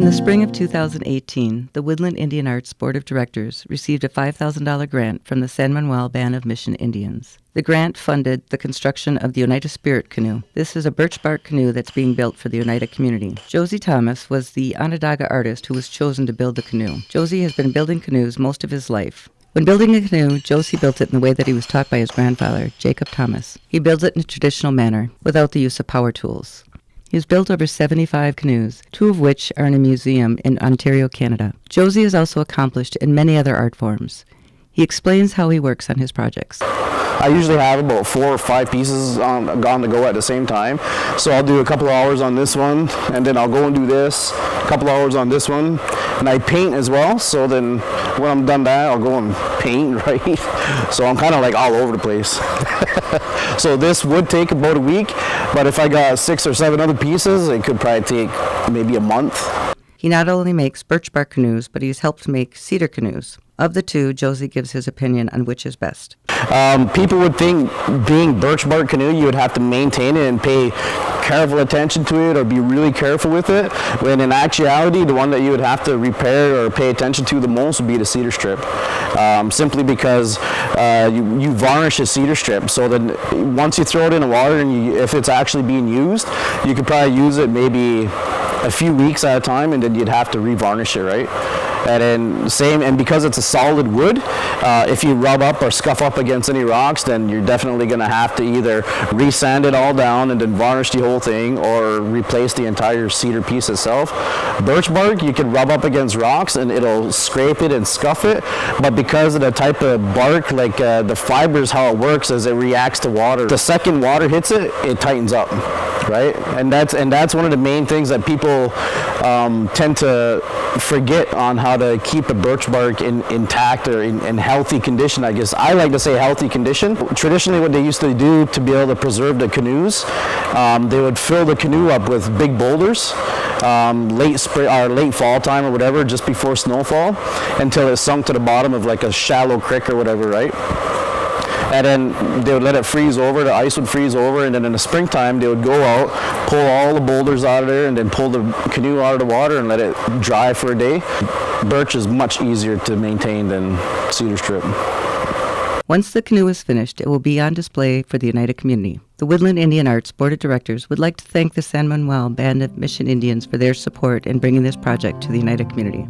In the spring of 2018, the Woodland Indian Arts Board of Directors received a $5,000 grant from the San Manuel Band of Mission Indians. The grant funded the construction of the Oneida Spirit Canoe. This is a birch bark canoe that's being built for the Oneida community. Josie Thomas was the Onondaga artist who was chosen to build the canoe. Josie has been building canoes most of his life. When building a canoe, Josie built it in the way that he was taught by his grandfather, Jacob Thomas. He builds it in a traditional manner, without the use of power tools. He has built over 75 canoes, 2 of which are in a museum in Ontario, Canada. Josie is also accomplished in many other art forms. He explains how he works on his projects. I usually have about 4 or 5 pieces on the go at the same time. So I'll do a couple of hours on this one, and then I'll go and do this, a couple of hours on this one, and I paint as well. So then when I'm done that, I'll go and paint, right? So I'm kind of like all over the place. So this would take about a week, but if I got 6 or 7 other pieces, it could probably take maybe a month. He not only makes birch bark canoes, but he's helped make cedar canoes. Of the two, Josie gives his opinion on which is best. People would think being birch bark canoe, you would have to maintain it and pay careful attention to it or be really careful with it, when in actuality the one that you would have to repair or pay attention to the most would be the cedar strip, simply because you varnish a cedar strip, so that once you throw it in the water and if it's actually being used, you could probably use it maybe a few weeks at a time, and then you'd have to revarnish it, right? And then and because it's a solid wood, if you rub up or scuff up against any rocks, then you're definitely going to have to either resand it all down and then varnish the whole thing, or replace the entire cedar piece itself. Birch bark, you can rub up against rocks and it'll scrape it and scuff it, but because of the type of bark, like the fibers, how it works is it reacts to water. The second water hits it, it tightens up, right? And that's one of the main things that people tend to forget on how to keep a birch bark intact or in healthy condition. I guess I like to say healthy condition. Traditionally, what they used to do to be able to preserve the canoes, they would fill the canoe up with big boulders late spring or late fall time or whatever, just before snowfall, until it sunk to the bottom of like a shallow creek or whatever, right? And then they would let it freeze over, the ice would freeze over, and then in the springtime they would go out, pull all the boulders out of there, and then pull the canoe out of the water and let it dry for a day. Birch is much easier to maintain than cedar strip. Once the canoe is finished, it will be on display for the Oneida community. The Woodland Indian Arts Board of Directors would like to thank the San Manuel Band of Mission Indians for their support in bringing this project to the Oneida community.